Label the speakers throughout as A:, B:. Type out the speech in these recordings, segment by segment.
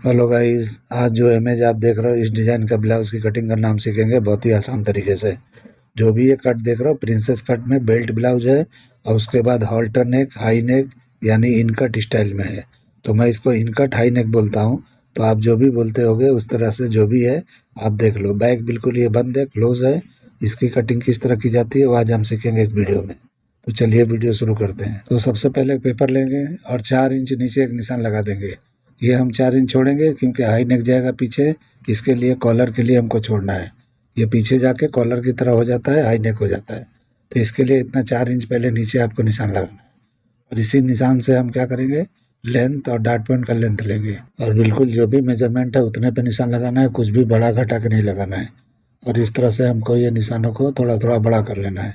A: Hello guys, आज जो image आप देख रहे हो इस डिज़ाइन का ब्लाउज़ की कटिंग करना हम सीखेंगे बहुत ही आसान तरीके से। जो भी ये कट देख रहे हो प्रिंसेस कट में बेल्ट ब्लाउज है और उसके बाद हॉल्टर नेक, हाई नेक यानी इनकट स्टाइल में है। तो मैं इसको इनकट हाई नेक बोलता हूँ। तो आप जो भी बोलते होगे उस तरह से जो भी है आप देख लो। बैक बिल्कुल ये बंद है, क्लोज है। इसकी कटिंग किस तरह की जाती है वो आज हम सीखेंगे इस वीडियो में। तो चलिए वीडियो शुरू करते हैं। तो सबसे पहले एक पेपर लेंगे और 4 इंच नीचे एक निशान लगा देंगे। ये हम 4 इंच छोड़ेंगे क्योंकि हाई नेक जाएगा पीछे, इसके लिए कॉलर के लिए हमको छोड़ना है। ये पीछे जाके कॉलर की तरह हो जाता है, हाई नेक हो जाता है। तो इसके लिए इतना 4 इंच पहले नीचे आपको निशान लगाना है। और इसी निशान से हम क्या करेंगे, लेंथ और डॉट पॉइंट का लेंथ लेंगे और बिल्कुल जो भी मेजरमेंट है उतने पे निशान लगाना है, कुछ भी बड़ा घटा के नहीं लगाना है। और इस तरह से हमको ये निशानों को थोड़ा थोड़ा बड़ा कर लेना है,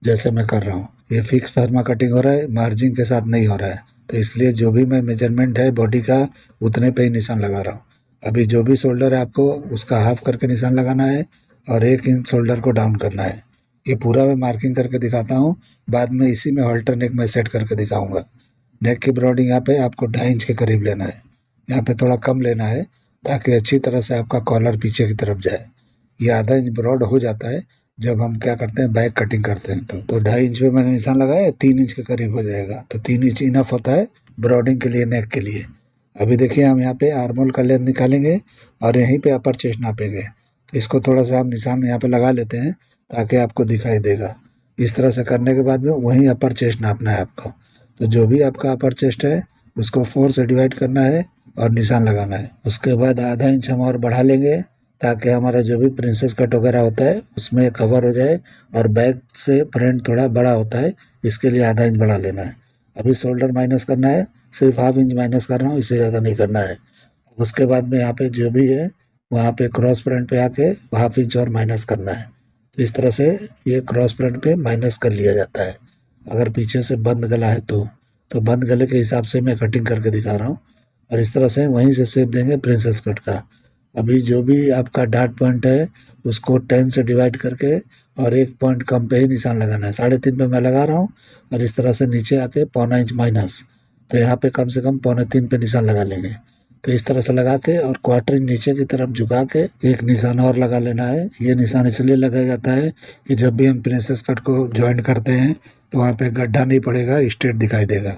A: जैसे मैं कर रहा हूँ। ये फिक्स फार्मा कटिंग हो रहा है, मार्जिन के साथ नहीं हो रहा है। तो इसलिए जो भी मैं मेजरमेंट है बॉडी का उतने पे ही निशान लगा रहा हूँ। अभी जो भी शोल्डर है आपको उसका हाफ करके निशान लगाना है और 1 इंच शोल्डर को डाउन करना है। ये पूरा मैं मार्किंग करके दिखाता हूँ, बाद में इसी में हॉल्टर नेक में सेट करके दिखाऊंगा। नेक की ब्रॉडिंग यहाँ पे आपको 2.5 इंच के करीब लेना है। यहाँ पे थोड़ा कम लेना है ताकि अच्छी तरह से आपका कॉलर पीछे की तरफ जाए। ये आधा इंच ब्रॉड हो जाता है जब हम क्या करते हैं, बैक कटिंग करते हैं। तो 2.5 इंच पे मैंने निशान लगाया, 3 इंच के करीब हो जाएगा। तो 3 इंच इनफ होता है ब्रॉडिंग के लिए, नेक के लिए। अभी देखिए हम यहाँ पे आर्मोल का लेंथ निकालेंगे और यहीं पे अपर चेस्ट नापेंगे। तो इसको थोड़ा सा हम निशान यहाँ पे लगा लेते हैं ताकि आपको दिखाई देगा। इस तरह से करने के बाद में वहीं अपर चेस्ट नापना है आपको। तो जो भी आपका अपर चेस्ट है उसको 4 से डिवाइड करना है और निशान लगाना है। उसके बाद आधा इंच हम और बढ़ा लेंगे ताकि हमारा जो भी प्रिंसेस कट वगैरह होता है उसमें कवर हो जाए। और बैक से फ्रंट थोड़ा बड़ा होता है, इसके लिए आधा इंच बढ़ा लेना है। अभी शोल्डर माइनस करना है, सिर्फ हाफ इंच माइनस कर रहा हूँ, इससे ज़्यादा नहीं करना है। उसके बाद में यहाँ पे जो भी है वहाँ पे क्रॉस फ्रंट पे आके हाफ इंच और माइनस करना है। तो इस तरह से ये क्रॉस फ्रंट पे माइनस कर लिया जाता है। अगर पीछे से बंद गला है तो बंद गले के हिसाब से मैं कटिंग करके दिखा रहा हूँ। और इस तरह से वहीं से शेप देंगे प्रिंसेस कट का। अभी जो भी आपका डॉट पॉइंट है उसको 10 से डिवाइड करके और 1 पॉइंट कम पे ही निशान लगाना है। 3.5 पे मैं लगा रहा हूँ और इस तरह से नीचे आके 0.25 इंच माइनस। तो यहाँ पे कम से कम 0.25 पे निशान लगा लेंगे। तो इस तरह से लगा के और क्वार्टर इंच नीचे की तरफ झुका के एक निशान और लगा लेना है। ये निशान इसलिए लगाया जाता है कि जब भी हम प्रिंसेस कट को ज्वाइंट करते हैं तो वहाँ पे गड्ढा नहीं पड़ेगा, स्ट्रेट दिखाई देगा।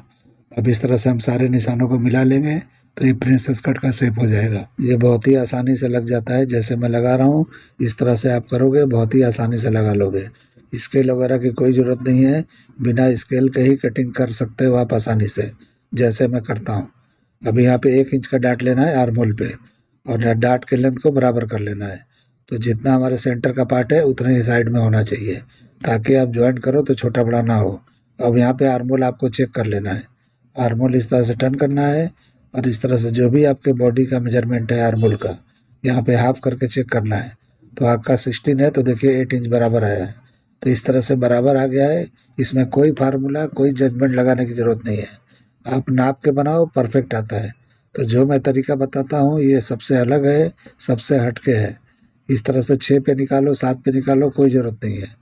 A: अब इस तरह से हम सारे निशानों को मिला लेंगे तो ये प्रिंसेस कट का शेप हो जाएगा। ये बहुत ही आसानी से लग जाता है, जैसे मैं लगा रहा हूँ इस तरह से आप करोगे बहुत ही आसानी से लगा लोगे। स्केल वगैरह की कोई ज़रूरत नहीं है, बिना स्केल के ही कटिंग कर सकते हो आप आसानी से, जैसे मैं करता हूँ। अभी यहाँ पे 1 इंच का डाट लेना है आर्मोल पे और डाट के लेंथ को बराबर कर लेना है। तो जितना हमारे सेंटर का पार्ट है उतने ही साइड में होना चाहिए ताकि आप ज्वाइंट करो तो छोटा बड़ा ना हो। अब यहाँ पे आर्मोल आपको चेक कर लेना है। आर्मोल इस तरह से टर्न करना है और इस तरह से जो भी आपके बॉडी का मेजरमेंट है आर्मोल का यहाँ पे हाफ करके चेक करना है। तो आपका 16 है तो देखिए 8 इंच बराबर आया है। तो इस तरह से बराबर आ गया है। इसमें कोई फार्मूला, कोई जजमेंट लगाने की ज़रूरत नहीं है। आप नाप के बनाओ, परफेक्ट आता है। तो जो मैं तरीका बताता हूँ ये सबसे अलग है, सबसे हटके है। इस तरह से 6 पे निकालो, 7 पे निकालो, कोई ज़रूरत नहीं है।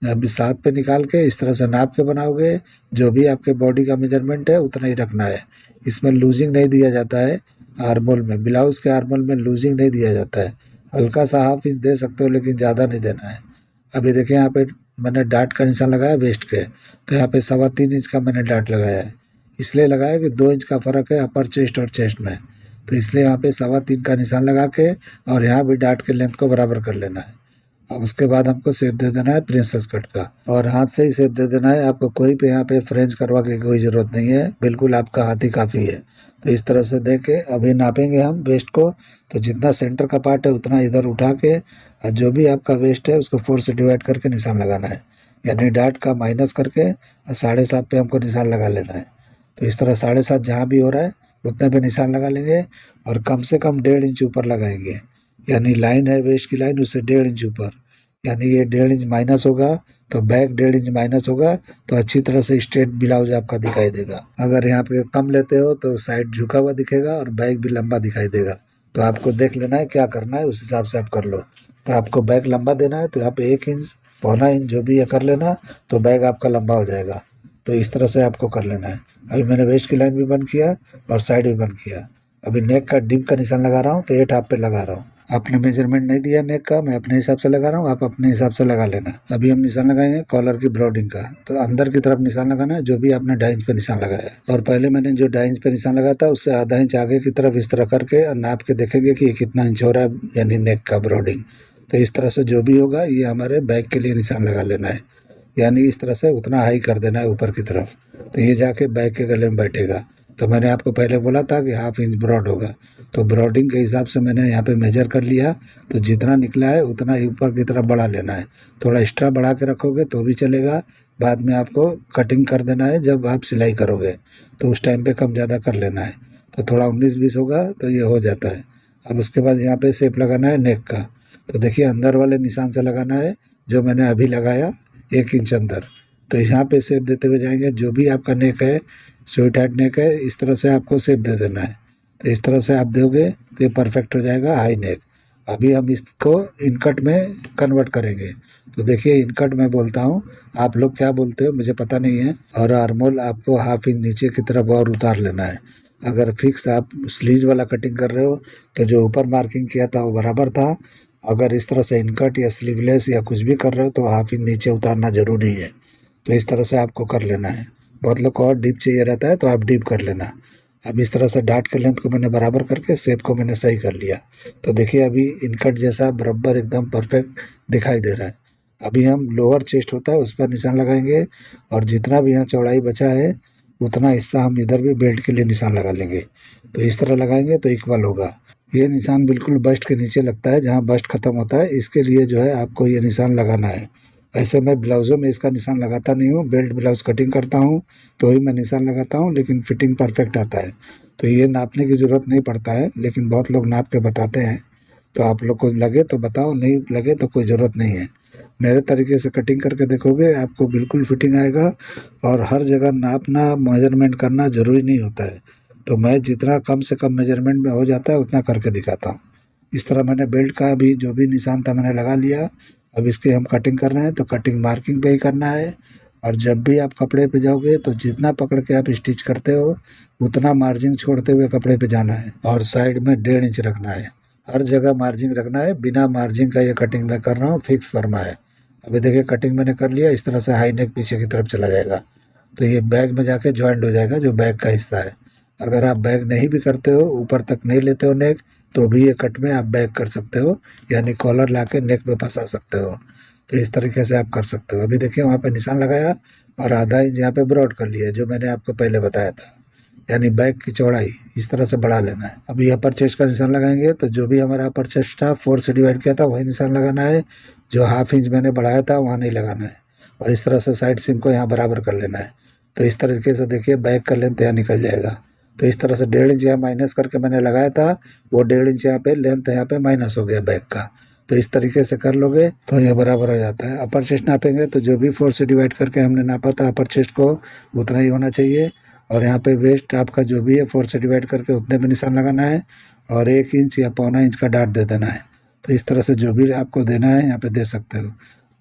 A: अभी 7 पे निकाल के इस तरह से नाप के बनाओगे, जो भी आपके बॉडी का मेजरमेंट है उतना ही रखना है। इसमें लूजिंग नहीं दिया जाता है। आर्मोल में, ब्लाउज़ के आर्मोल में लूजिंग नहीं दिया जाता है। हल्का सा हाफ इंच दे सकते हो लेकिन ज़्यादा नहीं देना है। अभी देखिए यहाँ पे मैंने डाट का निशान लगाया वेस्ट के, तो यहाँ पे 3.25 इंच का मैंने डाट लगाया है। इसलिए लगाया कि 2 इंच का फ़र्क है अपर चेस्ट और चेस्ट में। तो इसलिए यहाँ पे 3.25 का निशान लगा के और यहाँ भी डाट के लेंथ को बराबर कर लेना है। अब उसके बाद हमको शेप दे देना है प्रिंसेस कट का और हाथ से ही शेप दे देना है। आपको कोई पे यहाँ पे फ्रेंच करवा के कोई ज़रूरत नहीं है, बिल्कुल आपका हाथ ही काफ़ी है। तो इस तरह से दे के अभी नापेंगे हम वेस्ट को। तो जितना सेंटर का पार्ट है उतना इधर उठा के और जो भी आपका वेस्ट है उसको 4 से डिवाइड करके निशान लगाना है। यानी डाट का माइनस करके और 7.5 पे हमको निशान लगा लेना है। तो इस तरह 7.5 जहाँ भी हो रहा है उतने पे निशान लगा लेंगे और कम से कम 1.5 इंच ऊपर लगाएंगे। यानी लाइन है वेस्ट की लाइन, उससे 1.5 इंच ऊपर, यानी ये 1.5 इंच माइनस होगा तो बैक 1.5 इंच माइनस होगा। तो अच्छी तरह से स्ट्रेट ब्लाउज आपका दिखाई देगा। अगर यहाँ पे कम लेते हो तो साइड झुका हुआ दिखेगा और बैक भी लंबा दिखाई देगा। तो आपको देख लेना है क्या करना है, उस हिसाब से आप कर लो। तो आपको बैक लंबा देना है तो यहाँ पे 1 इंच, 0.25 इंच जो भी ये कर लेना, तो बैक आपका लंबा हो जाएगा। तो इस तरह से आपको कर लेना है। अभी मैंने वेस्ट की लाइन भी बंद किया और साइड भी बंद किया। अभी नेक का डिप का निशान लगा रहा हूँ तो 8 हाफ पे लगा रहा हूँ। आपने मेजरमेंट नहीं दिया नेक का, मैं अपने हिसाब से लगा रहा हूँ, आप अपने हिसाब से लगा लेना। अभी हम निशान लगाएंगे कॉलर की ब्रॉडिंग का, तो अंदर की तरफ निशान लगाना है जो भी आपने 2.5 इंच पे निशान लगाया है। और पहले मैंने जो 2.5 इंच पे निशान लगाया था उससे आधा इंच आगे की तरफ इस तरह करके नाप के देखेंगे कि कितना इंच हो रहा है, यानी नेक का ब्रॉडिंग। तो इस तरह से जो भी होगा ये हमारे बैक के लिए निशान लगा लेना है, यानी इस तरह से उतना हाई कर देना है ऊपर की तरफ, तो ये जाके बैक के गले में बैठेगा। तो मैंने आपको पहले बोला था कि 1/2 इंच ब्रॉड होगा, तो ब्रॉडिंग के हिसाब से मैंने यहाँ पे मेजर कर लिया। तो जितना निकला है उतना ही ऊपर की तरफ बढ़ा लेना है। थोड़ा एक्स्ट्रा बढ़ा के रखोगे तो भी चलेगा, बाद में आपको कटिंग कर देना है जब आप सिलाई करोगे, तो उस टाइम पे कम ज़्यादा कर लेना है। तो थोड़ा 19-20 होगा तो ये हो जाता है। अब उसके बाद यहाँ पे शेप लगाना है नेक का। तो देखिए अंदर वाले निशान से लगाना है जो मैंने अभी लगाया 1 इंच अंदर। तो यहाँ पे शेप देते हुए जाएंगे, जो भी आपका नेक है, स्वीट हार्ट नेक है, इस तरह से आपको शेप दे देना है। तो इस तरह से आप दोगे तो ये परफेक्ट हो जाएगा हाई नेक। अभी हम इसको इनकट में कन्वर्ट करेंगे। तो देखिए इनकट मैं बोलता हूँ, आप लोग क्या बोलते हो मुझे पता नहीं है। और आर्मोल आपको 1/2 इंच नीचे की तरफ और उतार लेना है। अगर फिक्स आप स्लीज वाला कटिंग कर रहे हो तो जो ऊपर मार्किंग किया था वो बराबर था। अगर इस तरह से इनकट या स्लीवलेस या कुछ भी कर रहे हो तो 1/2 इंच नीचे उतारना ज़रूरी है। तो इस तरह से आपको कर लेना है। बहुत लोग को और डीप चाहिए रहता है तो आप डीप कर लेना। अब इस तरह से डार्ट के लेंथ को मैंने बराबर करके शेप को मैंने सही कर लिया। तो देखिए अभी इनकट जैसा बराबर एकदम परफेक्ट दिखाई दे रहा है। अभी हम लोअर चेस्ट होता है उस पर निशान लगाएंगे, और जितना भी यहाँ चौड़ाई बचा है उतना हिस्सा हम इधर भी बेल्ट के लिए निशान लगा लेंगे। तो इस तरह लगाएंगे तो इक्वल होगा। ये निशान बिल्कुल बस्ट के नीचे लगता है, जहाँ बस्ट खत्म होता है, इसके लिए जो है आपको ये निशान लगाना है। ऐसे मैं ब्लाउज़ों में इसका निशान लगाता नहीं हूँ, बेल्ट ब्लाउज़ कटिंग करता हूँ तो ही मैं निशान लगाता हूँ, लेकिन फिटिंग परफेक्ट आता है। तो ये नापने की ज़रूरत नहीं पड़ता है, लेकिन बहुत लोग नाप के बताते हैं। तो आप लोग को लगे तो बताओ, नहीं लगे तो कोई ज़रूरत नहीं है। मेरे तरीके से कटिंग करके देखोगे आपको बिल्कुल फिटिंग आएगा। और हर जगह नापना मेजरमेंट करना ज़रूरी नहीं होता है। तो मैं जितना कम से कम मेजरमेंट में हो जाता है उतना करके दिखाता हूँ। इस तरह मैंने बेल्ट का भी जो भी निशान था मैंने लगा लिया। अब इसकी हम कटिंग कर रहे हैं तो कटिंग मार्किंग पे ही करना है। और जब भी आप कपड़े पे जाओगे तो जितना पकड़ के आप स्टिच करते हो उतना मार्जिन छोड़ते हुए कपड़े पे जाना है, और साइड में 1.5 इंच रखना है। हर जगह मार्जिन रखना है, बिना मार्जिन का ये कटिंग मैं कर रहा हूँ, फिक्स फर्मा है। अभी देखिए कटिंग मैंने कर लिया, इस तरह से हाई नेक पीछे की तरफ चला जाएगा। तो ये बैग में जाके जॉइंट हो जाएगा जो बैग का हिस्सा है। अगर आप बैग नहीं भी करते हो, ऊपर तक नहीं लेते हो नेक, तो भी ये कट में आप बैग कर सकते हो, यानी कॉलर ला के नेक में फंसा सकते हो। तो इस तरीके से आप कर सकते हो। अभी देखिए वहाँ पे निशान लगाया और आधा इंच यहाँ पे ब्रॉड कर लिया जो मैंने आपको पहले बताया था, यानी बैक की चौड़ाई इस तरह से बढ़ा लेना है। अभी अपर चेस्ट का निशान लगाएंगे तो जो भी हमारा अपर चेस्ट था 4 से डिवाइड किया था वही निशान लगाना है। जो 1/2 इंच मैंने बढ़ाया था वहाँ नहीं लगाना है। और इस तरह से साइड सीम को यहाँ बराबर कर लेना है। तो इस तरीके से देखिए बैक का लेंथ यहाँ निकल जाएगा। तो इस तरह से 1.5 इंच यहाँ माइनस करके मैंने लगाया था, वो 1.5 इंच यहाँ पे लेंथ यहाँ पे माइनस हो गया बैक का। तो इस तरीके से कर लोगे तो ये बराबर हो जाता है। अपर चेस्ट नापेंगे तो जो भी 4 से डिवाइड करके हमने नापा था अपर चेस्ट को उतना ही होना चाहिए। और यहाँ पे वेस्ट आपका जो भी है 4 से डिवाइड करके उतने में निशान लगाना है, और 1 इंच या पौना इंच का डार्ट दे देना है। तो इस तरह से जो भी आपको देना है यहाँ पे दे सकते हो।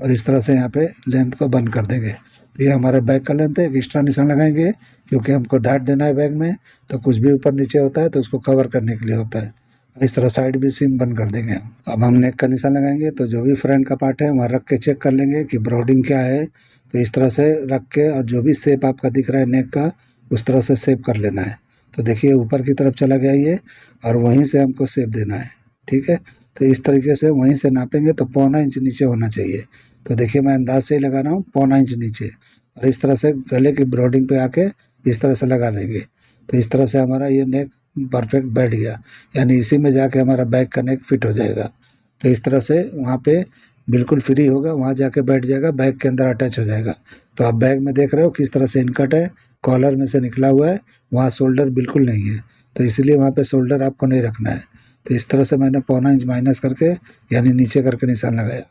A: और इस तरह से यहाँ पे लेंथ को बंद कर देंगे। तो ये हमारा बैग का लेंथ है। एक एक्स्ट्रा निशान लगाएंगे क्योंकि हमको डार्ट देना है बैग में, तो कुछ भी ऊपर नीचे होता है तो उसको कवर करने के लिए होता है। इस तरह साइड भी सीम बंद कर देंगे हम। अब हम नेक का निशान लगाएंगे तो जो भी फ्रंट का पार्ट है वहाँ रख के चेक कर लेंगे कि ब्रॉडिंग क्या है। तो इस तरह से रख के, और जो भी शेप आपका दिख रहा है नेक का उस तरह से शेप कर लेना है। तो देखिए ऊपर की तरफ चला गया ये, और वहीं से हमको शेप देना है। ठीक है, तो इस तरीके से वहीं से नापेंगे तो पौना इंच नीचे होना चाहिए। तो देखिए मैं अंदाज से ही लगा रहा हूँ पौना इंच नीचे, और इस तरह से गले की ब्रॉडिंग पे आके इस तरह से लगा लेंगे। तो इस तरह से हमारा ये नेक परफेक्ट बैठ गया, यानी इसी में जाके हमारा बैक का नेक फिट हो जाएगा। तो इस तरह से वहाँ पे बिल्कुल फ्री होगा, वहाँ जाके बैठ जाएगा, बैग के अंदर अटैच हो जाएगा। तो आप बैग में देख रहे हो किस तरह से इनकट है, कॉलर में से निकला हुआ है, वहाँ शोल्डर बिल्कुल नहीं है, तो इसलिए वहाँ पे शोल्डर आपको नहीं रखना है। तो इस तरह से मैंने पौना इंच माइनस करके यानी नीचे करके निशान लगाया,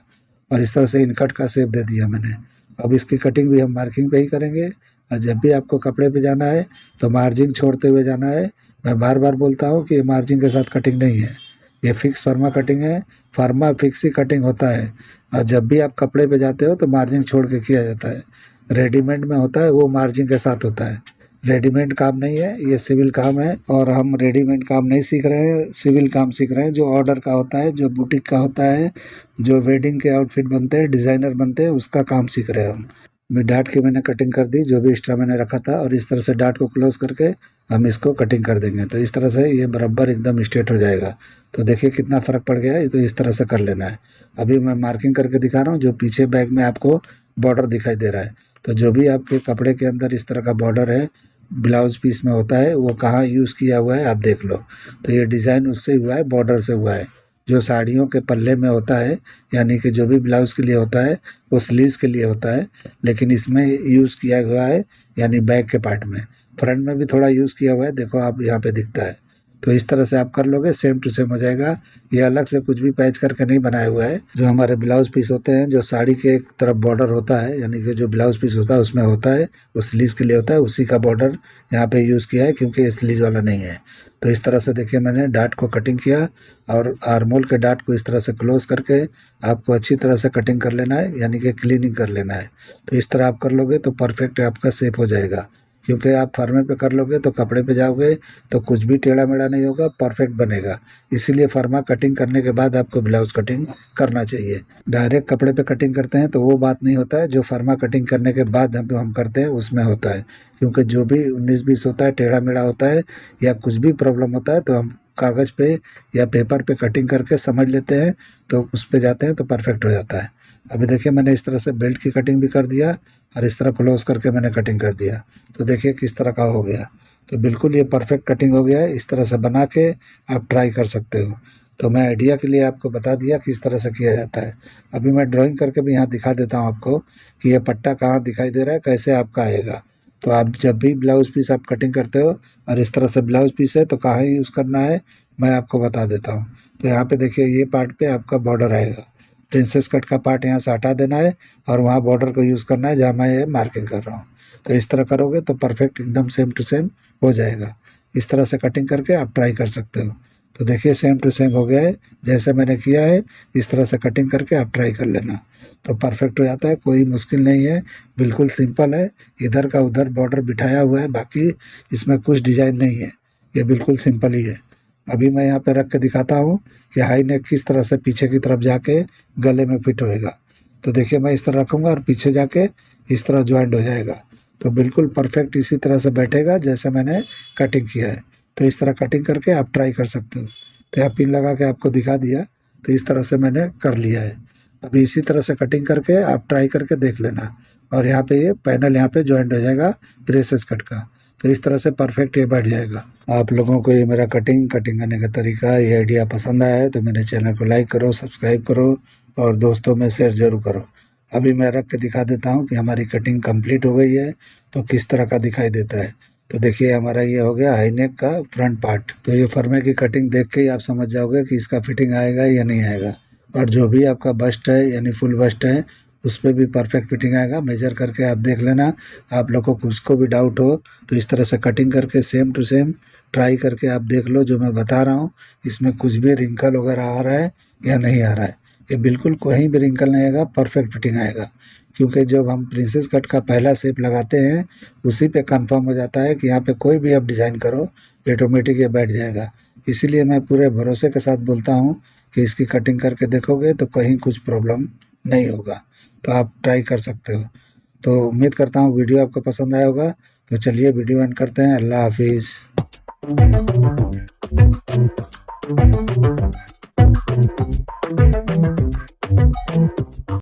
A: और इस तरह से इनकट का शेप दे दिया मैंने। अब इसकी कटिंग भी हम मार्किंग पे ही करेंगे, और जब भी आपको कपड़े पे जाना है तो मार्जिन छोड़ते हुए जाना है। मैं बार बार बोलता हूँ कि मार्जिन के साथ कटिंग नहीं है, ये फिक्स फार्मा कटिंग है। फार्मा फिक्स ही कटिंग होता है, और जब भी आप कपड़े पे जाते हो तो मार्जिन छोड़ के किया जाता है। रेडीमेड में होता है वो मार्जिन के साथ होता है। रेडीमेड काम नहीं है, ये सिविल काम है और हम रेडीमेड काम नहीं सीख रहे हैं, सिविल काम सीख रहे हैं जो ऑर्डर का होता है, जो बुटीक का होता है, जो वेडिंग के आउटफिट बनते हैं, डिज़ाइनर बनते हैं, उसका काम सीख रहे हैं हम। डार्ट की मैंने कटिंग कर दी जो भी एक्स्ट्रा मैंने रखा था, और इस तरह से डार्ट को क्लोज करके हम इसको कटिंग कर देंगे। तो इस तरह से ये बराबर एकदम स्ट्रेट हो जाएगा। तो देखिए कितना फ़र्क पड़ गया है। तो इस तरह से कर लेना है। अभी मैं मार्किंग करके दिखा रहा हूँ, जो पीछे बैग में आपको बॉर्डर दिखाई दे रहा है। तो जो भी आपके कपड़े के अंदर इस तरह का बॉर्डर है, ब्लाउज पीस में होता है, वो कहाँ यूज़ किया हुआ है आप देख लो। तो ये डिज़ाइन उससे हुआ है, बॉर्डर से हुआ है। जो साड़ियों के पल्ले में होता है, यानी कि जो भी ब्लाउज़ के लिए होता है वो स्लीव्स के लिए होता है, लेकिन इसमें यूज़ किया हुआ है यानी बैक के पार्ट में। फ्रंट में भी थोड़ा यूज़ किया हुआ है, देखो आप यहाँ पे दिखता है। तो इस तरह से आप कर लोगे, सेम टू सेम हो जाएगा। ये अलग से कुछ भी पैच करके नहीं बनाया हुआ है। जो हमारे ब्लाउज पीस होते हैं, जो साड़ी के एक तरफ बॉर्डर होता है, यानी कि जो ब्लाउज पीस होता है उसमें होता है, वो स्लीव्स के लिए होता है, उसी का बॉर्डर यहाँ पे यूज़ किया है, क्योंकि ये स्लीव वाला नहीं है। तो इस तरह से देखिए मैंने डार्ट को कटिंग किया, और आर्मोल के डार्ट को इस तरह से क्लोज करके आपको अच्छी तरह से कटिंग कर लेना है, यानी कि क्लीनिंग कर लेना है। तो इस तरह आप कर लोगे तो परफेक्ट आपका शेप हो जाएगा। क्योंकि आप फर्मे पे कर लोगे तो कपड़े पे जाओगे तो कुछ भी टेढ़ा मेढ़ा नहीं होगा, परफेक्ट बनेगा। इसीलिए फर्मा कटिंग करने के बाद आपको ब्लाउज कटिंग करना चाहिए। डायरेक्ट कपड़े पे कटिंग करते हैं तो वो बात नहीं होता है, जो फर्मा कटिंग करने के बाद हम करते हैं उसमें होता है। क्योंकि जो भी 19-20 होता है, टेढ़ा मेढ़ा होता है या कुछ भी प्रॉब्लम होता है, तो हम कागज़ पे या पेपर पे कटिंग करके समझ लेते हैं, तो उस पे जाते हैं तो परफेक्ट हो जाता है। अभी देखिए मैंने इस तरह से बेल्ट की कटिंग भी कर दिया, और इस तरह क्लोज करके मैंने कटिंग कर दिया। तो देखिए किस तरह का हो गया। तो बिल्कुल ये परफेक्ट कटिंग हो गया है। इस तरह से बना के आप ट्राई कर सकते हो। तो मैं आइडिया के लिए आपको बता दिया किस तरह से किया जाता है। अभी मैं ड्राइंग करके भी यहाँ दिखा देता हूँ आपको कि ये पट्टा कहाँ दिखाई दे रहा है, कैसे आपका आएगा। तो आप जब भी ब्लाउज़ पीस आप कटिंग करते हो और इस तरह से ब्लाउज़ पीस है तो कहाँ यूज़ करना है मैं आपको बता देता हूँ। तो यहाँ पे देखिए ये पार्ट पे आपका बॉर्डर आएगा। प्रिंसेस कट का पार्ट यहाँ से हटा देना है और वहाँ बॉर्डर को यूज़ करना है जहाँ मैं ये मार्किंग कर रहा हूँ। तो इस तरह करोगे तो परफेक्ट एकदम सेम टू सेम हो जाएगा। इस तरह से कटिंग करके आप ट्राई कर सकते हो। तो देखिए सेम टू सेम हो गया है, जैसे मैंने किया है इस तरह से कटिंग करके आप ट्राई कर लेना। तो परफेक्ट हो जाता है, कोई मुश्किल नहीं है, बिल्कुल सिंपल है। इधर का उधर बॉर्डर बिठाया हुआ है, बाकी इसमें कुछ डिज़ाइन नहीं है, ये बिल्कुल सिंपल ही है। अभी मैं यहाँ पे रख के दिखाता हूँ कि हाई नेक किस तरह से पीछे की तरफ जाके गले में फिट होएगा। तो देखिए मैं इस तरह रखूँगा और पीछे जाके इस तरह जॉइंट हो जाएगा। तो बिल्कुल परफेक्ट इसी तरह से बैठेगा जैसे मैंने कटिंग किया है। तो इस तरह कटिंग करके आप ट्राई कर सकते हो। तो यहाँ पिन लगा के आपको दिखा दिया, तो इस तरह से मैंने कर लिया है। अभी इसी तरह से कटिंग करके आप ट्राई करके देख लेना। और यहाँ पे ये पैनल यहाँ पे जॉइंट हो जाएगा प्रेसेस कट का। तो इस तरह से परफेक्ट ये बैठ जाएगा। आप लोगों को ये मेरा कटिंग करने का तरीका, ये आइडिया पसंद आया है तो मेरे चैनल को लाइक करो, सब्सक्राइब करो और दोस्तों में शेयर ज़रूर करो। अभी मैं रख के दिखा देता हूँ कि हमारी कटिंग कंप्लीट हो गई है तो किस तरह का दिखाई देता है। तो देखिए हमारा ये हो गया हाई नेक का फ्रंट पार्ट। तो ये फर्मे की कटिंग देख के ही आप समझ जाओगे कि इसका फिटिंग आएगा या नहीं आएगा। और जो भी आपका बस्ट है यानी फुल बस्ट है, उस पर भी परफेक्ट फिटिंग आएगा। मेजर करके आप देख लेना। आप लोग को कुछ को भी डाउट हो तो इस तरह से कटिंग करके सेम टू सेम ट्राई करके आप देख लो। जो मैं बता रहा हूँ इसमें कुछ भी रिंकल वगैरह आ रहा है या नहीं आ रहा है, ये बिल्कुल कहीं भी रिंकल नहीं आएगा, परफेक्ट फिटिंग आएगा। क्योंकि जब हम प्रिंसेस कट का पहला शेप लगाते हैं उसी पे कंफर्म हो जाता है कि यहाँ पे कोई भी आप डिज़ाइन करो ऑटोमेटिक ये बैठ जाएगा। इसीलिए मैं पूरे भरोसे के साथ बोलता हूँ कि इसकी कटिंग करके देखोगे तो कहीं कुछ प्रॉब्लम नहीं होगा। तो आप ट्राई कर सकते हो। तो उम्मीद करता हूँ वीडियो आपको पसंद आया होगा। तो चलिए वीडियो एंड करते हैं। अल्लाह हाफिज़।